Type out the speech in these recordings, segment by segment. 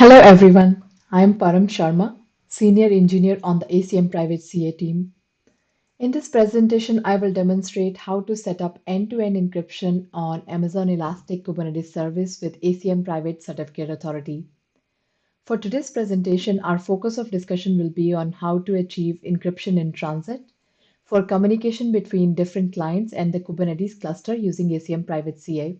Hello everyone, I am Param Sharma, Senior Engineer on the ACM Private CA team. In this presentation, I will demonstrate how to set up end-to-end encryption on Amazon Elastic Kubernetes Service with ACM Private Certificate Authority. For today's presentation, our focus of discussion will be on how to achieve encryption in transit for communication between different clients and the Kubernetes cluster using ACM Private CA.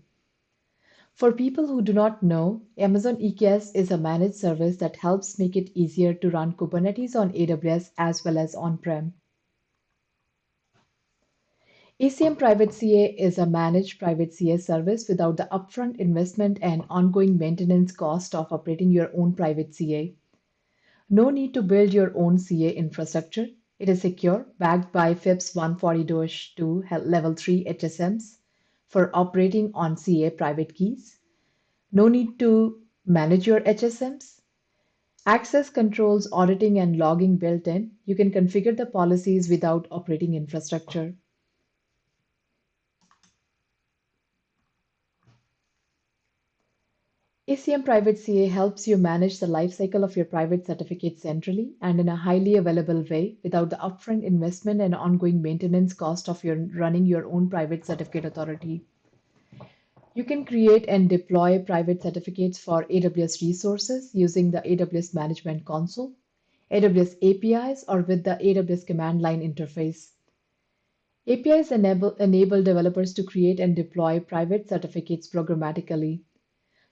For people who do not know, Amazon EKS is a managed service that helps make it easier to run Kubernetes on AWS as well as on-prem. ACM Private CA is a managed private CA service without the upfront investment and ongoing maintenance cost of operating your own private CA. No need to build your own CA infrastructure. It is secure, backed by FIPS 140-2 Level 3 HSMs for operating on CA private keys. No need to manage your HSMs. Access controls, auditing, and logging built in. You can configure the policies without operating infrastructure. ACM Private CA helps you manage the lifecycle of your private certificate centrally and in a highly available way without the upfront investment and ongoing maintenance cost of your running your own private certificate authority. You can create and deploy private certificates for AWS resources using the AWS Management Console, AWS APIs, or with the AWS command line interface. APIs enable developers to create and deploy private certificates programmatically.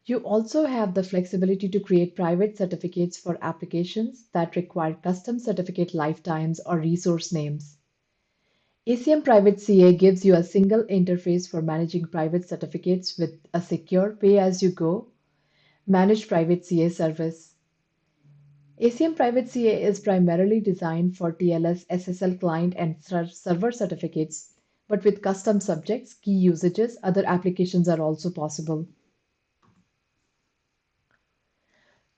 You also have the flexibility to create private certificates for applications that require custom certificate lifetimes or resource names. ACM Private CA gives you a single interface for managing private certificates with a secure pay-as-you-go managed private CA service. ACM Private CA is primarily designed for TLS SSL client and server certificates, but with custom subjects, key usages, other applications are also possible.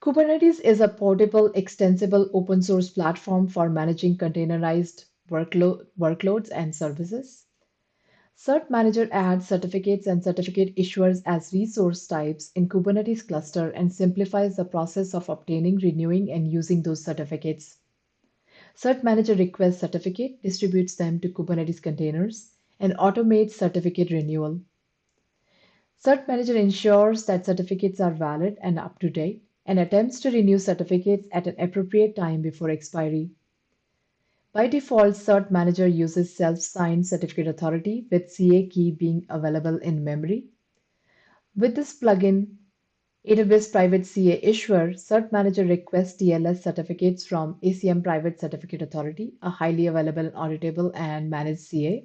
Kubernetes is a portable, extensible open source platform for managing containerized workloads and services. Cert Manager adds certificates and certificate issuers as resource types in Kubernetes cluster and simplifies the process of obtaining, renewing, and using those certificates. Cert Manager requests certificate, distributes them to Kubernetes containers, and automates certificate renewal. Cert Manager ensures that certificates are valid and up to date and attempts to renew certificates at an appropriate time before expiry. By default, Cert Manager uses self-signed certificate authority with CA key being available in memory. With this plugin, AWS Private CA Issuer, Cert Manager requests TLS certificates from ACM Private Certificate Authority, a highly available, auditable, and managed CA.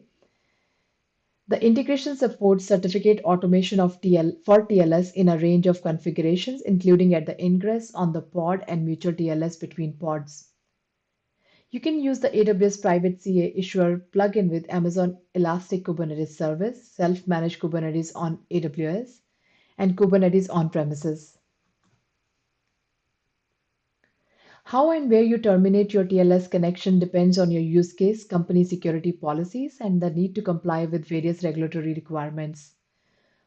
The integration supports certificate automation for TLS in a range of configurations, including at the ingress, on the pod, and mutual TLS between pods. You can use the AWS Private CA Issuer plugin with Amazon Elastic Kubernetes Service, self-managed Kubernetes on AWS, and Kubernetes on-premises. How and where you terminate your TLS connection depends on your use case, company security policies, and the need to comply with various regulatory requirements.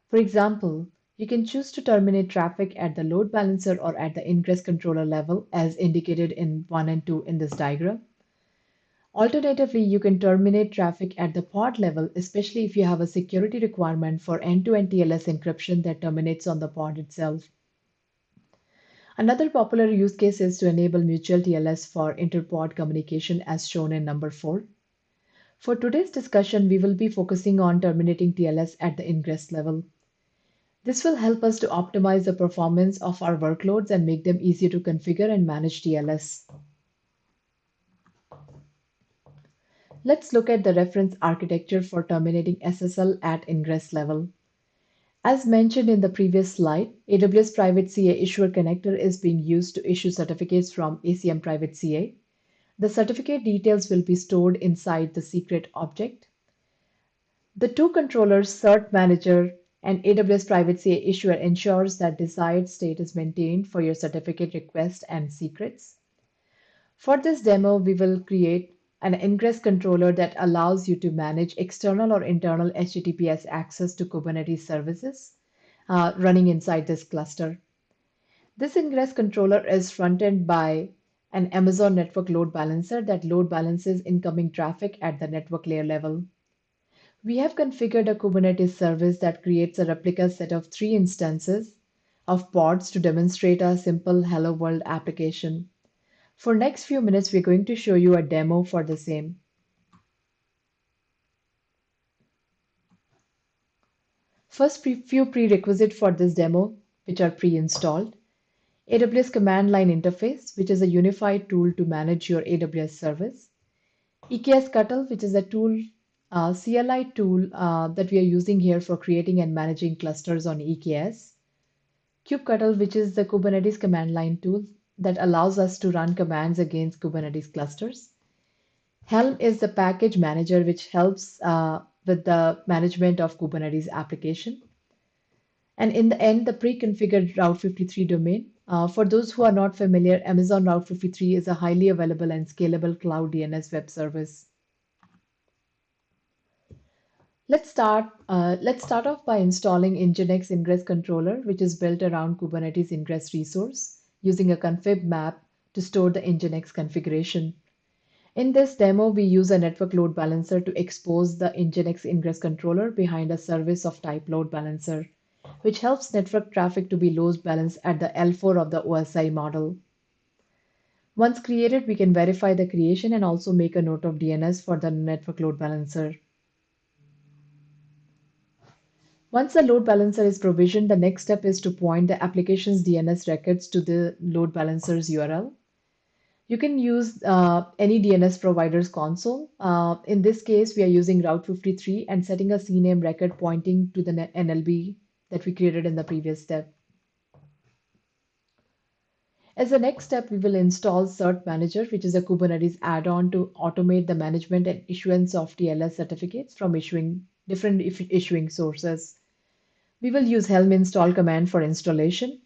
For example, you can choose to terminate traffic at the load balancer or at the ingress controller level, as indicated in 1 and 2 in this diagram. Alternatively, you can terminate traffic at the pod level, especially if you have a security requirement for end-to-end TLS encryption that terminates on the pod itself. Another popular use case is to enable mutual TLS for inter-pod communication as shown in number 4. For today's discussion, we will be focusing on terminating TLS at the ingress level. This will help us to optimize the performance of our workloads and make them easier to configure and manage TLS. Let's look at the reference architecture for terminating SSL at ingress level. As mentioned in the previous slide, AWS Private CA Issuer Connector is being used to issue certificates from ACM Private CA. The certificate details will be stored inside the secret object. The two controllers, Cert Manager and AWS Private CA Issuer, ensures that desired state is maintained for your certificate request and secrets. For this demo, we will create an ingress controller that allows you to manage external or internal HTTPS access to Kubernetes services running inside this cluster. This ingress controller is fronted by an Amazon Network Load Balancer that load balances incoming traffic at the network layer level. We have configured a Kubernetes service that creates a replica set of three instances of pods to demonstrate a simple Hello World application. For next few minutes, we're going to show you a demo for the same. First, few prerequisites for this demo, which are pre-installed. AWS Command Line Interface, which is a unified tool to manage your AWS service. EKS Scuttle, which is a tool, CLI tool that we are using here for creating and managing clusters on EKS. kubectl, which is the Kubernetes command line tool that allows us to run commands against Kubernetes clusters. Helm is the package manager, which helps with the management of Kubernetes application. And in the end, the pre-configured Route 53 domain. For those who are not familiar, Amazon Route 53 is a highly available and scalable cloud DNS web service. Let's start off by installing Nginx Ingress Controller, which is built around Kubernetes Ingress resource, using a config map to store the Nginx configuration. In this demo, we use a network load balancer to expose the Nginx Ingress Controller behind a service of type load balancer, which helps network traffic to be load balanced at the L4 of the OSI model. Once created, we can verify the creation and also make a note of DNS for the network load balancer. Once the load balancer is provisioned, the next step is to point the application's DNS records to the load balancer's URL. You can use any DNS provider's console. In this case, we are using Route 53 and setting a CNAME record pointing to the NLB that we created in the previous step. As the next step, we will install Cert Manager, which is a Kubernetes add-on to automate the management and issuance of TLS certificates from different issuing sources. We will use Helm install command for installation.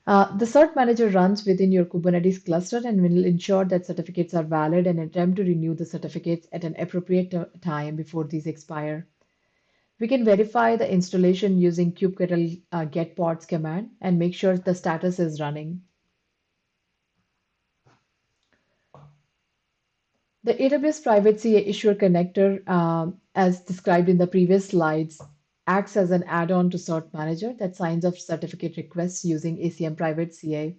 The Cert Manager runs within your Kubernetes cluster and will ensure that certificates are valid and attempt to renew the certificates at an appropriate time before these expire. We can verify the installation using kubectl get pods command and make sure the status is running. The AWS Private CA Issuer Connector, as described in the previous slides, acts as an add-on to Cert Manager that signs off certificate requests using ACM Private CA.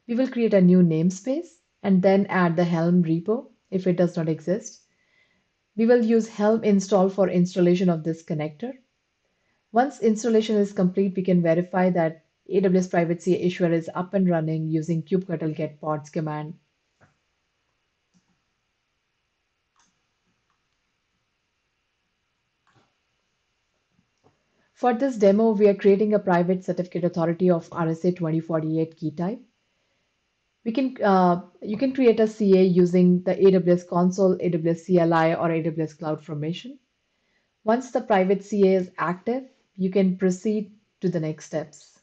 We will create a new namespace and then add the Helm repo if it does not exist. We will use Helm install for installation of this connector. Once installation is complete, we can verify that AWS Private CA Issuer is up and running using kubectl get pods command. For this demo, we are creating a private certificate authority of RSA 2048 key type. You can create a CA using the AWS console, AWS CLI, or AWS CloudFormation. Once the private CA is active, you can proceed to the next steps.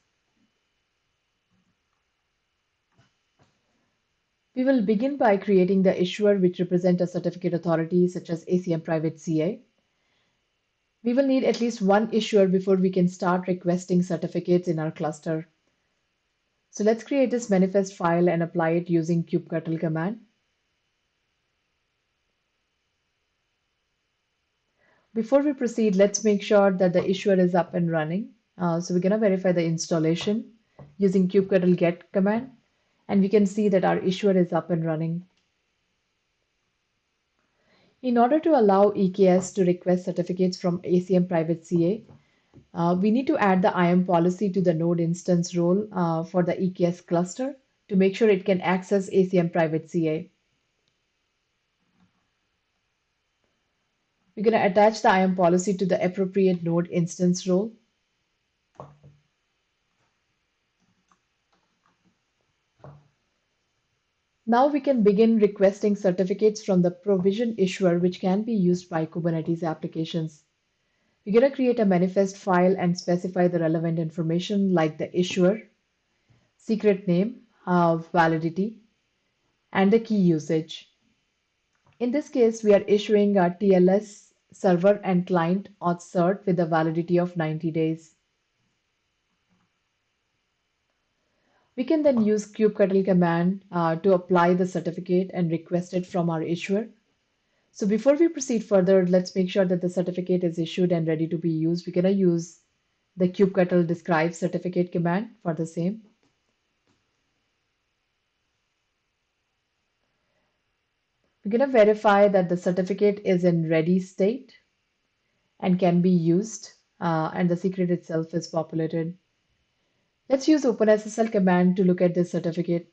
We will begin by creating the issuer, which represent a certificate authority such as ACM Private CA. We will need at least one issuer before we can start requesting certificates in our cluster. So let's create this manifest file and apply it using kubectl command. Before we proceed, let's make sure that the issuer is up and running. So we're going to verify the installation using kubectl get command, and we can see that our issuer is up and running. In order to allow EKS to request certificates from ACM Private CA, we need to add the IAM policy to the node instance role for the EKS cluster to make sure it can access ACM Private CA. We're going to attach the IAM policy to the appropriate node instance role. Now we can begin requesting certificates from the provision issuer, which can be used by Kubernetes applications. We're going to create a manifest file and specify the relevant information like the issuer, secret name, validity, and the key usage. In this case, we are issuing a TLS server and client auth cert with a validity of 90 days. We can then use kubectl command to apply the certificate and request it from our issuer. So before we proceed further, let's make sure that the certificate is issued and ready to be used. We're going to use the kubectl describe certificate command for the same. We're going to verify that the certificate is in ready state and can be used, and the secret itself is populated. Let's use OpenSSL command to look at this certificate.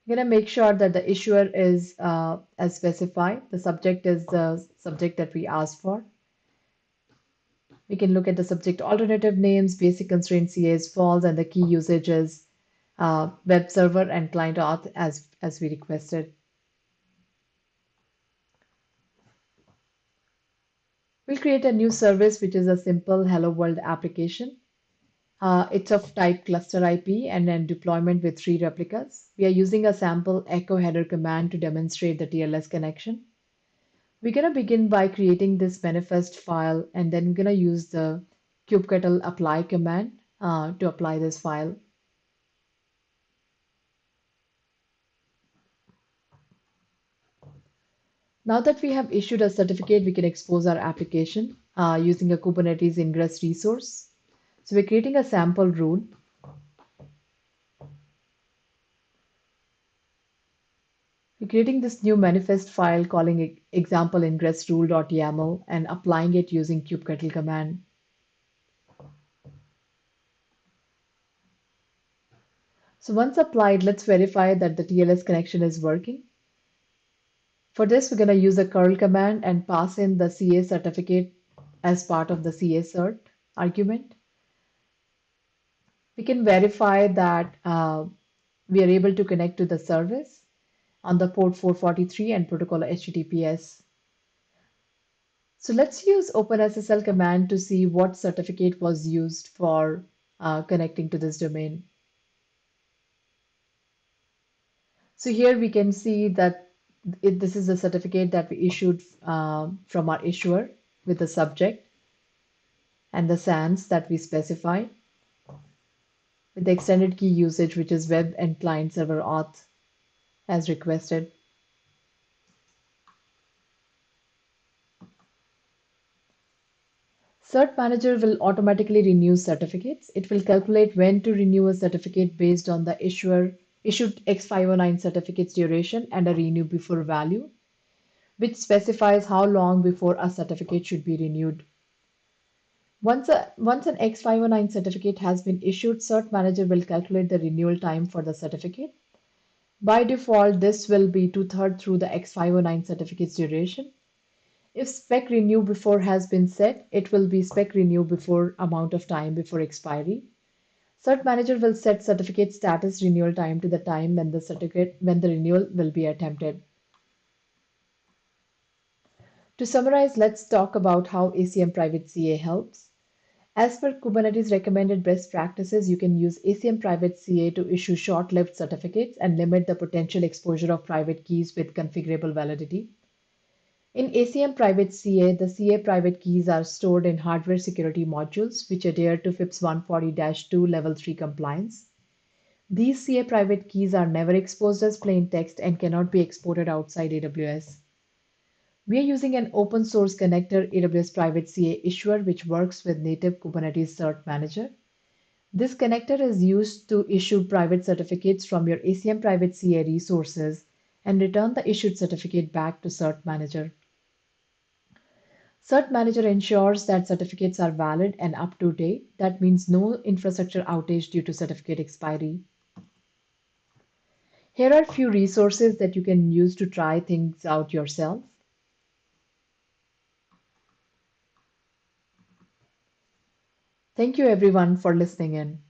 We're going to make sure that the issuer is as specified. The subject is the subject that we asked for. We can look at the subject alternative names, basic constraint CA is false, and the key usage is web server and client auth as we requested. We'll create a new service, which is a simple Hello World application. It's of type cluster IP and then deployment with 3 replicas. We are using a sample echo header command to demonstrate the TLS connection. We're going to begin by creating this manifest file, and then we're going to use the kubectl apply command to apply this file. Now that we have issued a certificate, we can expose our application using a Kubernetes ingress resource. So we're creating a sample rule. We're creating this new manifest file calling it example ingress rule.yaml and applying it using kubectl command. So once applied, let's verify that the TLS connection is working. For this, we're going to use a curl command and pass in the CA certificate as part of the CA cert argument. We can verify that we are able to connect to the service on the port 443 and protocol HTTPS. So let's use OpenSSL command to see what certificate was used for connecting to this domain. So here we can see that this is the certificate that we issued from our issuer with the subject and the SANs that we specified with the extended key usage, which is web and client server auth as requested. Cert Manager will automatically renew certificates. It will calculate when to renew a certificate based on the issued X509 certificate's duration and a renew before value, which specifies how long before a certificate should be renewed. Once an X509 certificate has been issued, Cert Manager will calculate the renewal time for the certificate. By default, this will be two-thirds through the X509 certificate's duration. If spec renew before has been set, it will be spec renew before amount of time before expiry. Cert Manager will set certificate status renewal time to the time when the renewal will be attempted. To summarize, let's talk about how ACM Private CA helps. As per Kubernetes recommended best practices, you can use ACM Private CA to issue short-lived certificates and limit the potential exposure of private keys with configurable validity. In ACM Private CA, the CA private keys are stored in hardware security modules, which adhere to FIPS 140-2 Level 3 compliance. These CA private keys are never exposed as plain text and cannot be exported outside AWS. We are using an open source connector AWS Private CA issuer, which works with native Kubernetes Cert Manager. This connector is used to issue private certificates from your ACM Private CA resources and return the issued certificate back to Cert Manager. Cert Manager ensures that certificates are valid and up to date. That means no infrastructure outage due to certificate expiry. Here are a few resources that you can use to try things out yourself. Thank you everyone for listening in.